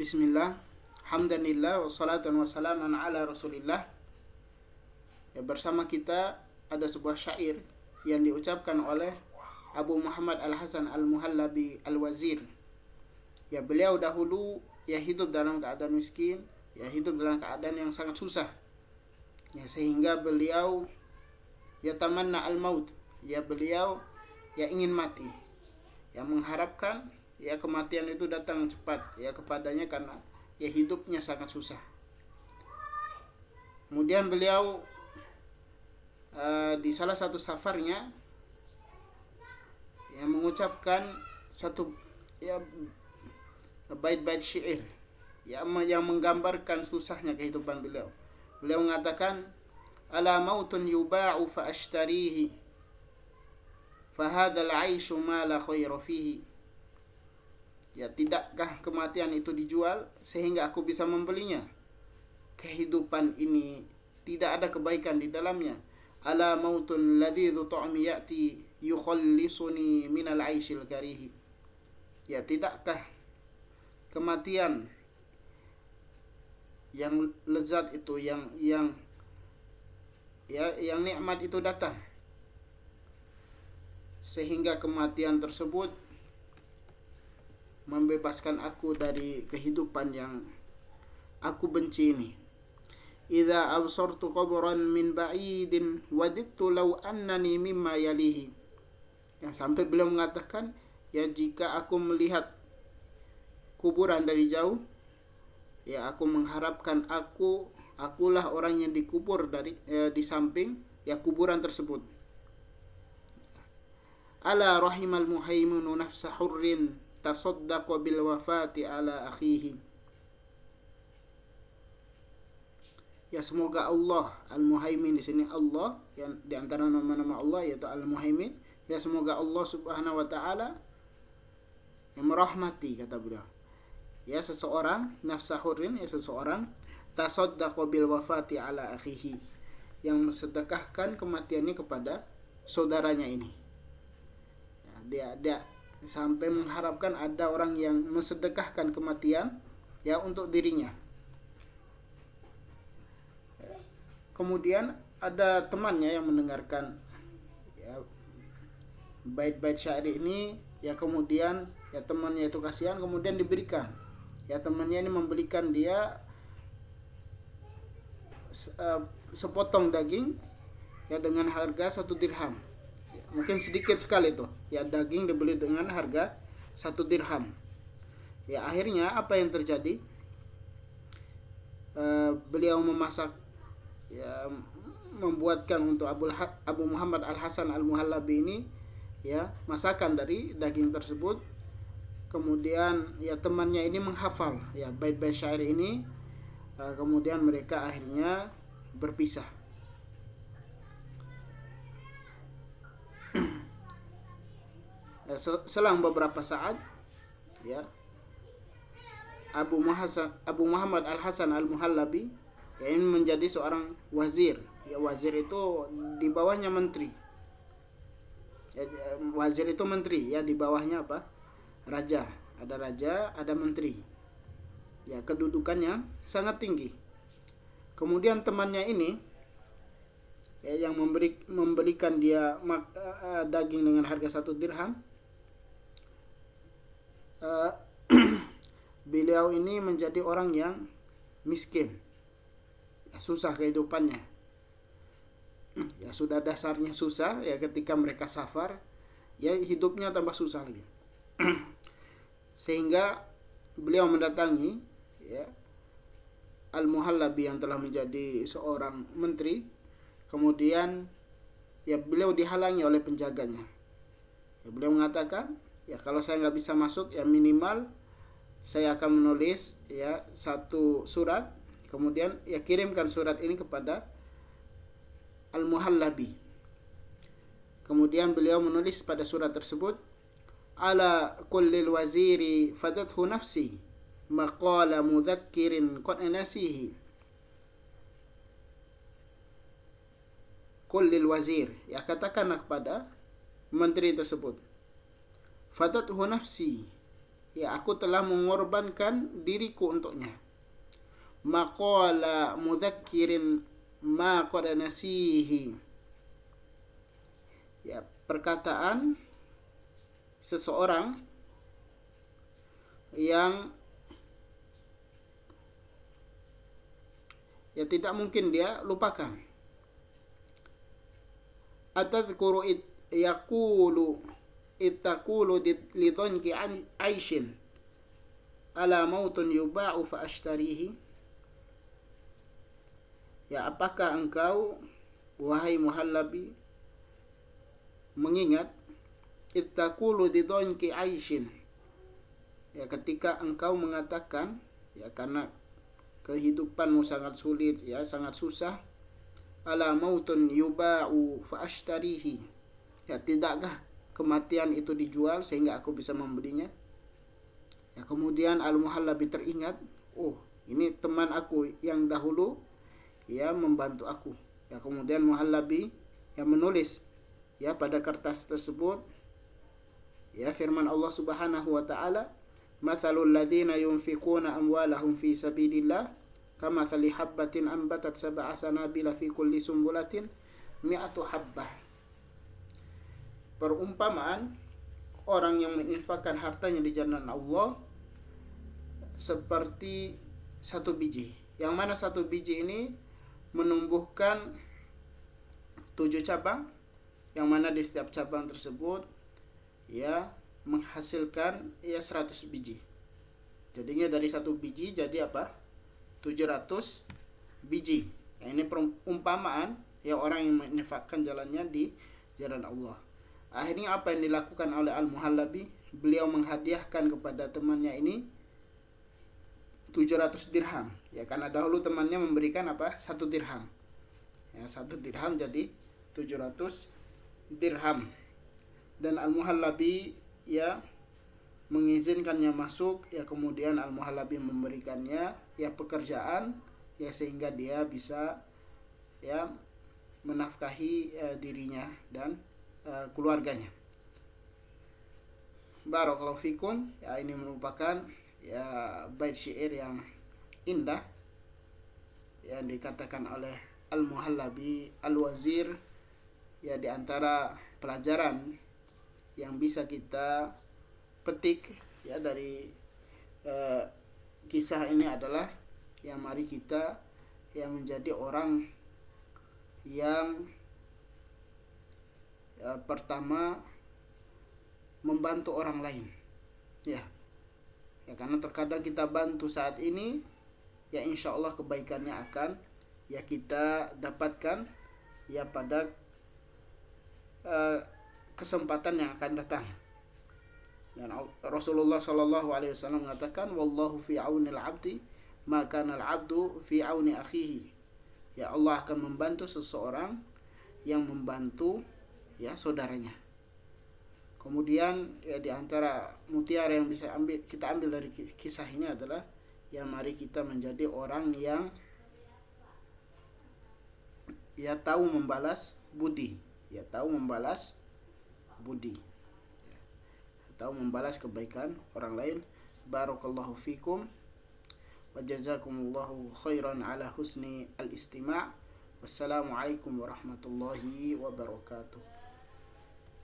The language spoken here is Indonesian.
Bismillah, hamdanillah, wassalatan wassalaman ala rasulillah. Ya, bersama kita ada sebuah syair yang diucapkan oleh Abu Muhammad Al-Hasan Al-Muhallabi Al-Wazir. Ya, beliau dahulu ya hidup dalam keadaan miskin, ya hidup dalam keadaan yang sangat susah. Ya, sehingga beliau ya tamanna al-maut, ya beliau ya ingin mati. Ya mengharapkan ya kematian itu datang cepat ya kepadanya karena ya hidupnya sangat susah. Kemudian beliau di salah satu safarnya ya mengucapkan satu ya bait-bait syair yang menggambarkan susahnya kehidupan beliau. Beliau mengatakan, ala mautun yuba'u fa ashtarihi fa hadzal 'aisyu ma la khaira fihi. Ya, tidakkah kematian itu dijual sehingga aku bisa membelinya? Kehidupan ini tidak ada kebaikan di dalamnya. Ala mautun ladidhu ta'mi ya'ti yukhallisuni minal 'aishil karihi. Ya, tidakkah kematian yang lezat itu, yang nikmat itu datang, sehingga kematian tersebut membebaskan aku dari kehidupan yang aku benci ini. Idza absartu qabran min ba'idin wadittu law annani mimma yalihi. Ya, sampai beliau mengatakan, ya jika aku melihat kuburan dari jauh, ya aku mengharapkan akulah orang yang dikubur di samping ya kuburan tersebut. Ala rahimal muhaiminu nafsa hurrin tasaddaqa bil wafati ala akhihi. Ya, semoga Allah Al-Muhaimin, di sini Allah yang di antara nama-nama Allah yaitu Al-Muhaimin, ya semoga Allah Subhanahu wa taala yang merahmati, kata beliau, ya seseorang nafsa hurrin, ya seseorang tasaddaqa bil wafati ala akhihi, yang mensedekahkan kematiannya kepada saudaranya ini. Ya, dia sampai mengharapkan ada orang yang mensedekahkan kematian ya untuk dirinya. Kemudian ada temannya yang mendengarkan ya bait-bait syair ini, ya kemudian ya temannya itu kasihan, kemudian diberikan. Ya temannya ini membelikan dia sepotong daging ya dengan harga 1 dirham. Mungkin sedikit sekali tuh ya, daging dibeli dengan harga 1 dirham. Ya akhirnya apa yang terjadi, beliau memasak ya, membuatkan untuk Abu Muhammad Al-Hasan Al-Muhallabi ini ya masakan dari daging tersebut. Kemudian ya temannya ini menghafal ya bait-bait syair ini. Kemudian mereka akhirnya berpisah. Selang beberapa saat ya Abu Muhammad Al-Hasan Al-Muhallabi ya ini menjadi seorang wazir. Ya wazir itu di bawahnya menteri. Ya, wazir itu menteri, ya di bawahnya apa? Raja. Ada raja, ada menteri. Ya kedudukannya sangat tinggi. Kemudian temannya ini ya yang memberikan dia daging dengan harga 1 dirham. Beliau ini menjadi orang yang miskin, ya, susah kehidupannya. Ya sudah dasarnya susah, ya ketika mereka safar, ya hidupnya tambah susah lagi. Sehingga beliau mendatangi ya Al-Muhallabi yang telah menjadi seorang menteri. Kemudian ya beliau dihalangi oleh penjaganya. Ya, beliau mengatakan, ya kalau saya nggak bisa masuk, ya minimal saya akan menulis ya 1 surat, kemudian ya kirimkan surat ini kepada Al-Muhallabi. Kemudian beliau menulis pada surat tersebut, ala kullil waziri fadathu nafsi maqala mudhakkirin qad nasihi. Kullil wazir, ya katakanlah kepada menteri tersebut, fadathu nafsi, ya aku telah mengorbankan diriku untuknya. Maqala mudzakirin ma qad nasihi, ya perkataan seseorang yang ya tidak mungkin dia lupakan. Atadhkuru yaqulu ittaqulu lidhanki aishin ala mautun yuba'u fa ashtarihi. Ya, apakah engkau wahai Muhallabi mengingat ittaqulu lidhanki aishin, ya ketika engkau mengatakan ya karena kehidupanmu sangat sulit, ya sangat susah, ala mautun yuba'u fa ashtarihi, ya tidakkah kematian itu dijual sehingga aku bisa membelinya. Ya kemudian Al-Muhallabi teringat, oh ini teman aku yang dahulu ya membantu aku. Ya kemudian Muhallabi yang menulis ya pada kertas tersebut ya firman Allah Subhanahu wa taala, mathalul ladzina yunfiquna amwalahum fi sabilillah kamathali habbatin ambatat sab'a sanabila fi kulli sumbulatin mi'atu habbah. Perumpamaan orang yang menginfakkan hartanya di jalan Allah seperti satu biji, yang mana satu biji ini menumbuhkan 7 cabang, yang mana di setiap cabang tersebut ya menghasilkan ya 100 biji. Jadinya dari satu biji jadi apa? 700 biji. Ya, ini perumpamaan ya orang yang menginfakkan jalannya di jalan Allah. Akhirnya apa yang dilakukan oleh Al-Muhallabi? Beliau menghadiahkan kepada temannya ini 700 dirham. Ya karena dahulu temannya memberikan apa? 1 dirham. Ya 1 dirham jadi 700 dirham. Dan Al-Muhallabi ya mengizinkannya masuk, ya kemudian Al-Muhallabi memberikannya ya pekerjaan ya sehingga dia bisa ya menafkahi dirinya dan keluarganya. Barakallahu fikum. Ya ini merupakan ya bait syair yang indah yang dikatakan oleh Al-Muhallabi Al-Wazir, ya di antara pelajaran yang bisa kita petik ya dari kisah ini adalah ya mari kita yang menjadi orang yang pertama membantu orang lain. Ya karena terkadang kita bantu saat ini ya insya Allah kebaikannya akan ya kita dapatkan ya pada kesempatan yang akan datang. Dan Rasulullah SAW mengatakan, wallahu fi aunil abdi maka al abdu fi auni akhihi. Ya Allah akan membantu seseorang yang membantu ya saudaranya. Kemudian ya di antara mutiara yang bisa kita ambil dari kisah ini adalah ya mari kita menjadi orang yang ya tahu membalas budi, ya tahu membalas budi, ya, tahu membalas kebaikan orang lain. Barakallahu fikum wa jazakumullahu khairan ala husni al-istima'. Wassalamualaikum warahmatullahi wabarakatuh.